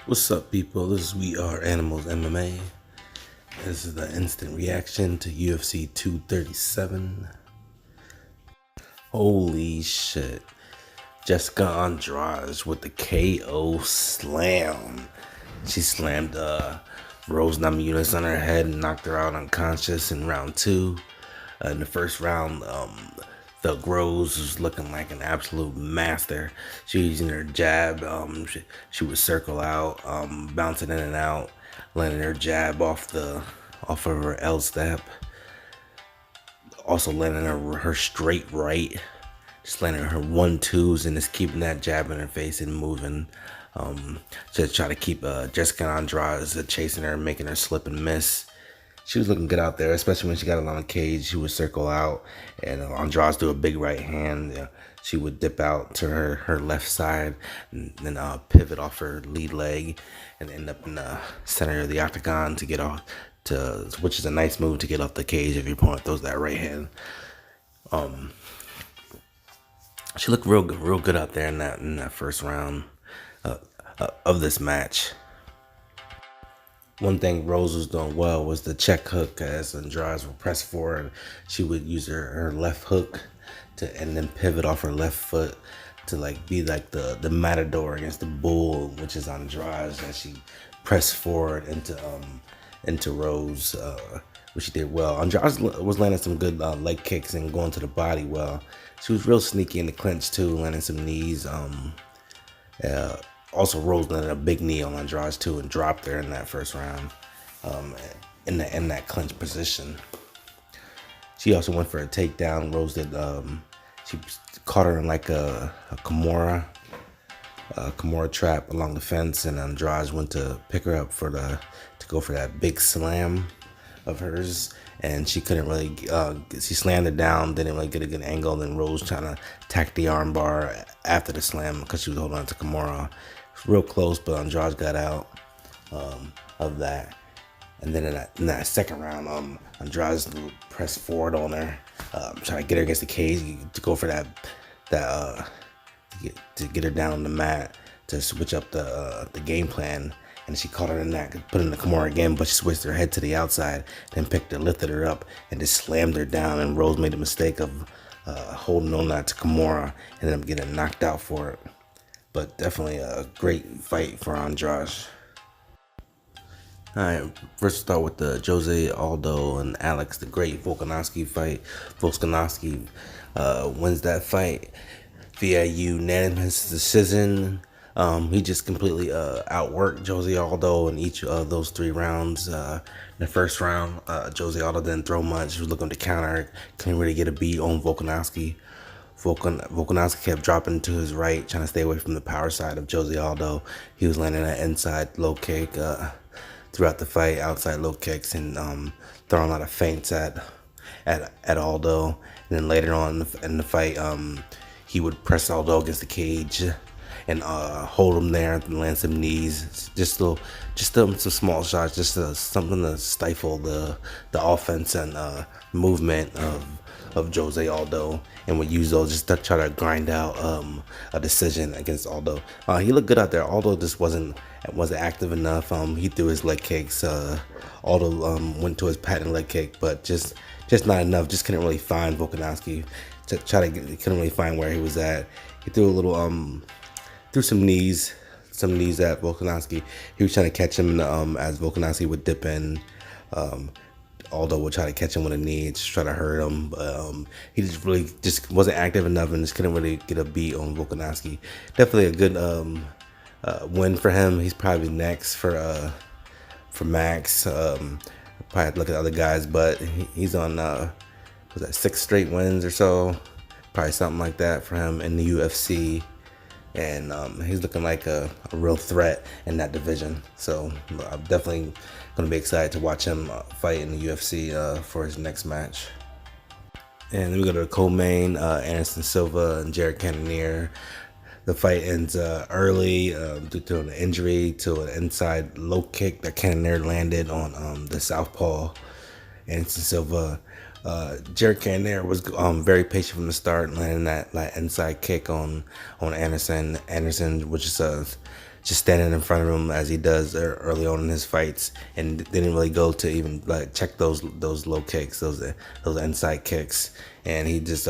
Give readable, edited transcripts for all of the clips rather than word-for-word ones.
What's up, people? This is We Are Animals MMA. This is the instant reaction to UFC 237. Holy shit. Jessica Andrade with the KO slam. She slammed Rose Namajunas on her head and knocked her out unconscious in round two. In the first round, Thug Rose was looking like an absolute master. She was using her jab. She would circle out, bouncing in and out, landing her jab off of her L step. Also landing her straight right, just landing her 1-2s and just keeping that jab in her face and moving. To try to keep Jessica Andrade chasing her, making her slip and miss. She was looking good out there, especially when she got on the cage. She would circle out, and Andrade do a big right hand. She would dip out to her left side, and then pivot off her lead leg, and end up in the center of the octagon to get off. Which is a nice move to get off the cage if your opponent throws that right hand. She looked real good out there in that first round of this match. One thing Rose was doing well was the check hook. As Andrade would press forward, she would use her left hook and then pivot off her left foot to be like the matador against the bull, which is Andrade, as she pressed forward into Rose, which she did well. Andrade was landing some good leg kicks and going to the body well. She was real sneaky in the clinch too, landing some knees. Also, Rose landed a big knee on Andrade too and dropped her in that first round, in that clinch position. She also went for a takedown. Rose did. She caught her in like a Kimura trap along the fence, and Andrade went to pick her up to go for that big slam of hers, and she couldn't really. She slammed it down, didn't really get a good angle. Then Rose trying to tack the armbar after the slam because she was holding on to Kimura. Real close, but Andrade got out of that. And then in that second round, Andrade pressed forward on her, trying to get her against the cage to go for to get her down on the mat to switch up the game plan. And she caught her in that, put in the Kimura again, but she switched her head to the outside, then lifted her up, and just slammed her down. And Rose made the mistake of holding on that to Kimura and ended up getting knocked out for it. But definitely a great fight for Andrade. Alright, first start with the Jose Aldo and Alex the Great Volkanovski fight. Volkanovski wins that fight via unanimous decision. He just completely outworked Jose Aldo in each of those 3 rounds. In the first round, Jose Aldo didn't throw much. He was looking to counter, couldn't really get a beat on Volkanovski. Volkanovski kept dropping to his right, trying to stay away from the power side of Jose Aldo. He was landing an inside low kick throughout the fight, outside low kicks, and throwing a lot of feints at Aldo. And then later on in the fight, he would press Aldo against the cage and hold him there and land some knees. Just some small shots, something to stifle the offense and movement of Jose Aldo, and would use those just to try to grind out a decision against Aldo. He looked good out there. Aldo just wasn't active enough. He threw his leg kicks. Aldo went to his patent leg kick, but just not enough. Just couldn't really find Volkanovski. Couldn't really find where he was at. He threw a little threw some knees at Volkanovski. He was trying to catch him as Volkanovski would dip in. Aldo would try to catch him with a knee, just try to hurt him. He just wasn't active enough and just couldn't really get a beat on Volkanovski. Definitely a good win for him. He's probably next for Max. Probably have to look at other guys, but he's on was that 6 straight wins or so, probably something like that for him in the UFC. And he's looking like a real threat in that division. So I'm definitely going to be excited to watch him fight in the UFC for his next match. And then we go to the co-main, Anderson Silva and Jared Cannonier. The fight ends early due to an injury to an inside low kick that Cannonier landed on the southpaw. Anderson Silva. Jared Cannonier was very patient from the start, landing that inside kick on Anderson. Anderson, which is just standing in front of him as he does early on in his fights, and didn't really go to even like check those low kicks, those inside kicks, and he just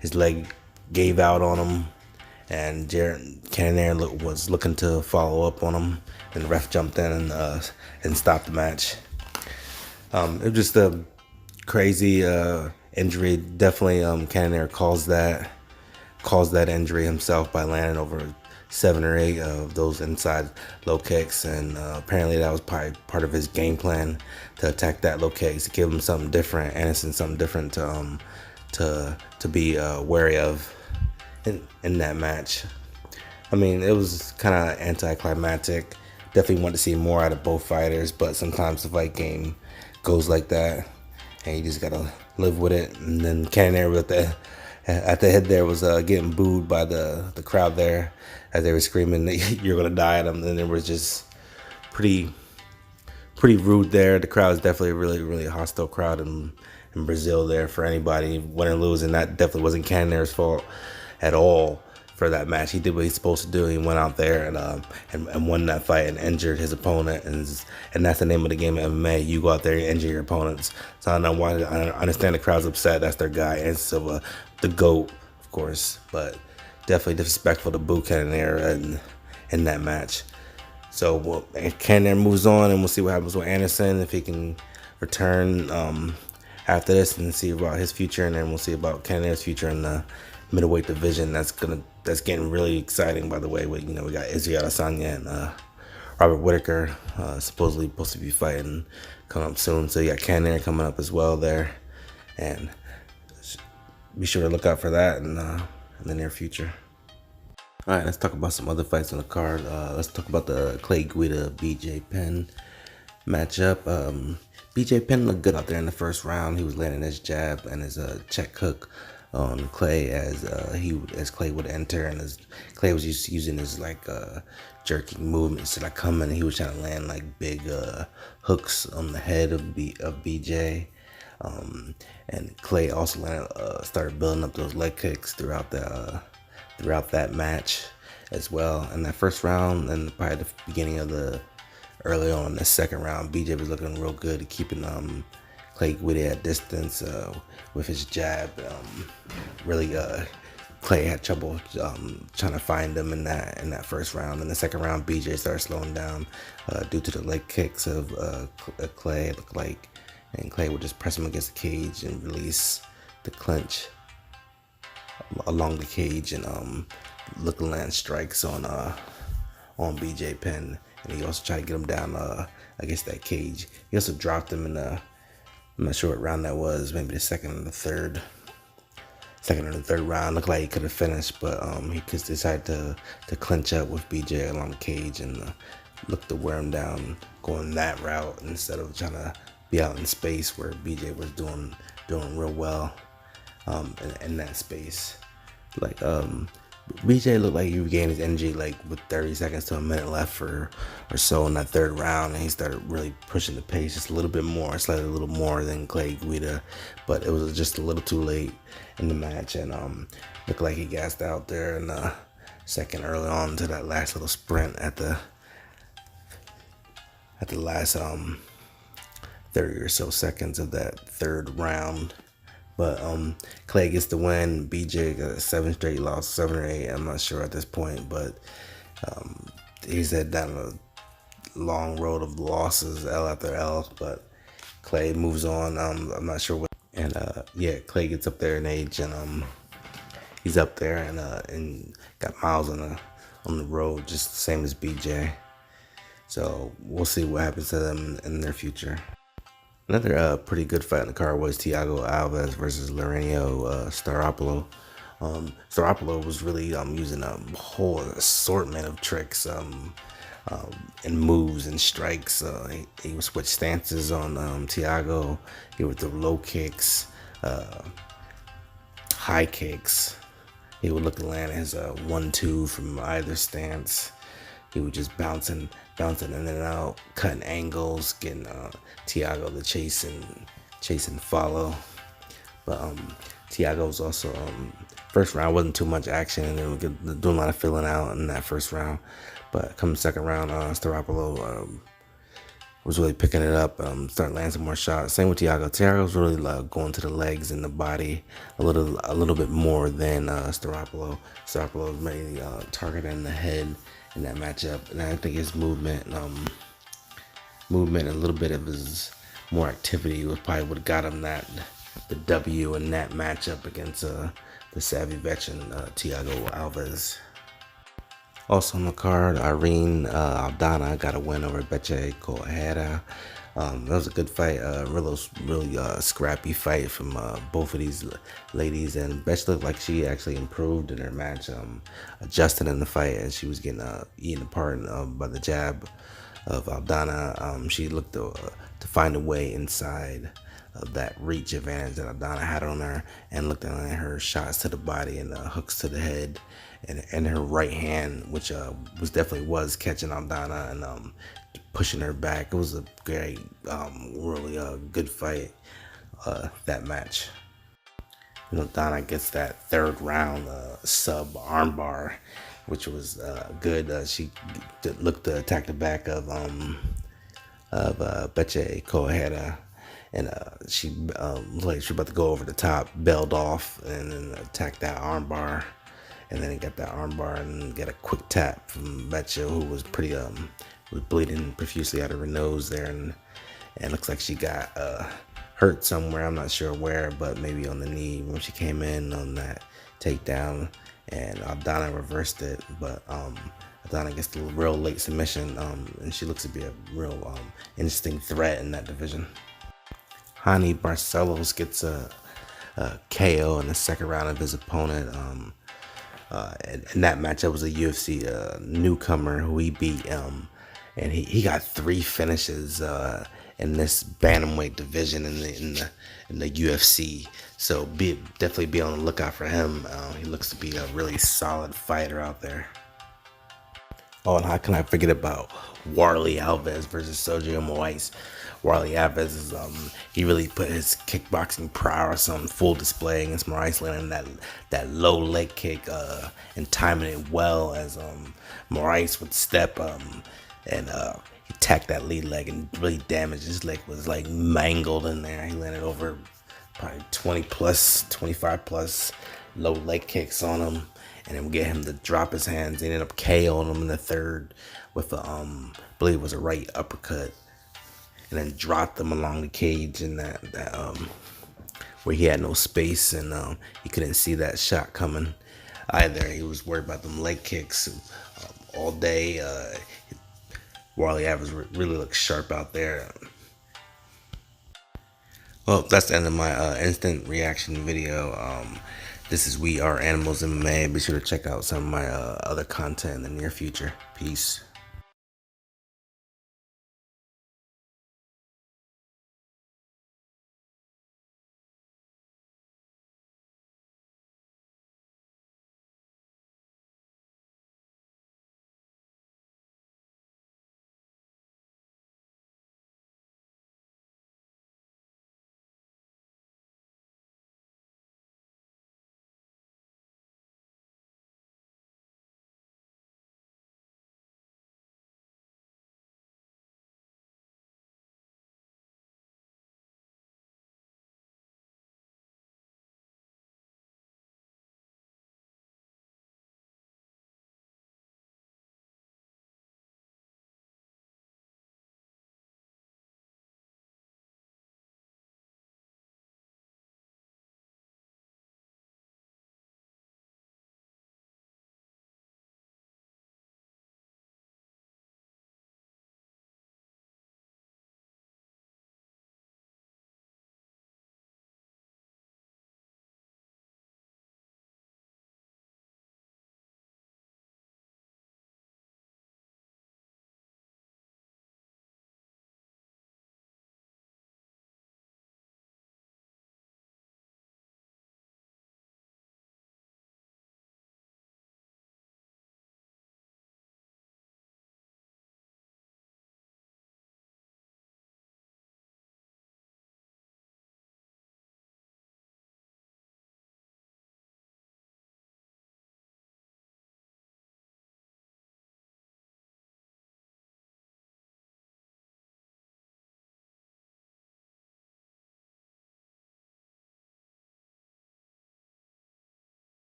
his leg gave out on him, and Cannonier was looking to follow up on him, and the ref jumped in and stopped the match. It was just a crazy injury. Definitely, Cannonier caused that injury himself by landing over 7 or 8 of those inside low kicks, and apparently that was probably part of his game plan to attack that low kicks, to give him something different, Anderson something different to be wary of in that match. I mean, it was kind of anticlimactic. Definitely want to see more out of both fighters, but sometimes the fight game goes like that, and you just gotta live with it. And then Cannonier at the head there was getting booed by the crowd there as they were screaming that you're gonna die at him. And it was just pretty rude there. The crowd is definitely a really hostile crowd in Brazil there for anybody, win or lose, and that definitely wasn't Cannonier's fault at all for that match. He did what he's supposed to do. He went out there and won that fight and injured his opponent, and that's the name of the game of MMA. You go out there and injure your opponents. So I don't know why. I understand the crowd's upset. That's their guy, and Silva, the GOAT, of course, but definitely disrespectful to boo Cannonier in that match. So Cannonier moves on, and we'll see what happens with Anderson, if he can return after this, and see about his future, and then we'll see about Cannonier's future in the middleweight division. That's getting really exciting, by the way. We got Israel Adesanya and Robert Whittaker supposedly supposed to be fighting coming up soon. So you got Cannonier coming up as well there, and be sure to look out for that in the near future. All right, let's talk about some other fights on the card. Let's talk about the Clay Guida BJ Penn matchup. BJ Penn looked good out there in the first round. He was landing his jab and his check hook on Clay as Clay would enter, and as Clay was using his jerking movements to come in. He was trying to land big hooks on the head of BJ, and Clay also started building up those leg kicks throughout that match as well. In that first round, and probably the beginning of early on in the second round, BJ was looking real good at keeping Clay Guida at distance with his jab. Clay had trouble trying to find him in that first round. In the second round, BJ started slowing down due to the leg kicks of Clay. It looked like, and Clay would just press him against the cage and release the clinch along the cage, and look to land strikes on BJ Penn. And he also tried to get him down against that cage. He also dropped him in I'm not sure what round that was, maybe the second or the third round. Looked like he could have finished, but he just decided to clinch up with BJ along the cage and looked to wear him down, going that route instead of trying to be out in space where BJ was doing real well in that space. BJ looked like he regained his energy with 30 seconds to a minute left or so in that third round, and he started really pushing the pace just a little bit more, slightly a little more than Clay Guida, but it was just a little too late in the match, and looked like he gassed out there in the second early on to that last little sprint at the last 30 or so seconds of that third round. But Clay gets the win. BJ got 7 straight losses, 7 or 8. I'm not sure at this point, but he's had down a long road of losses, L after L. But Clay moves on. I'm not sure what. And Clay gets up there in age, and he's up there and got miles on the road, just the same as BJ. So we'll see what happens to them in their future. Another pretty good fight in the card was Thiago Alves versus Lorenzo Staropolo. Staropolo was really using a whole assortment of tricks and moves and strikes. He would switch stances on Thiago. He would throw low kicks, high kicks. He would look to land his 1-2 from either stance. He was just bouncing in and out, cutting angles, getting Thiago to chase and follow. But Thiago was also first round wasn't too much action, and they were doing a lot of filling out in that first round. But come second round, Staropolo was really picking it up, started landing some more shots. Same with Thiago. Thiago was really going to the legs and the body a little bit more than Staropolo. Staropolo was mainly targeting the head in that matchup, and I think his movement, a little bit of his more activity was probably what got him the W in that matchup against the savvy veteran Thiago Alves. Also on the card, Irene Aldana got a win over Beche Cohera. That was a good fight, really scrappy fight from both of these ladies, and Beche looked like she actually improved in her match, adjusted in the fight as she was getting eaten apart by the jab of Aldana. She looked to find a way inside of that reach advantage that Aldana had on her, and looked at her shots to the body and hooks to the head, and her right hand, which was definitely catching Aldana and pushing her back. It was a great, really good fight, that match. Donna gets that third round sub armbar, which was good. She looked to attack the back of Beche Cohera, and she like she was about to go over the top, bailed off, and then attacked that armbar, and then he got that armbar and get a quick tap from Beche, who was pretty was bleeding profusely out of her nose there, and looks like she got hurt somewhere. I'm not sure where, but maybe on the knee when she came in on that takedown, and Aldana reversed it, but Aldana gets the real late submission, and she looks to be a real interesting threat in that division. Hani Barcelos gets a KO in the second round of his opponent. In that matchup was a UFC newcomer who he beat, and he got 3 finishes in this bantamweight division in the UFC. So definitely be on the lookout for him. He looks to be a really solid fighter out there. Oh, and how can I forget about Warley Alves versus Sergio Moraes? Warley Alves is he really put his kickboxing prowess on full display against Moraes, landing that low leg kick and timing it well as Moraes would step and he tacked that lead leg and really damaged his leg. Was like mangled in there. He landed over probably 20 plus, 25 plus low leg kicks on him, and then we get him to drop his hands. He ended up KOing him in the third with I believe it was a right uppercut, and then dropped him along the cage in that where he had no space, and he couldn't see that shot coming either. He was worried about them leg kicks all day. Warley Alves really looks sharp out there. Well, that's the end of my instant reaction video. This is We Are Animals MMA. Be sure to check out some of my other content in the near future. Peace.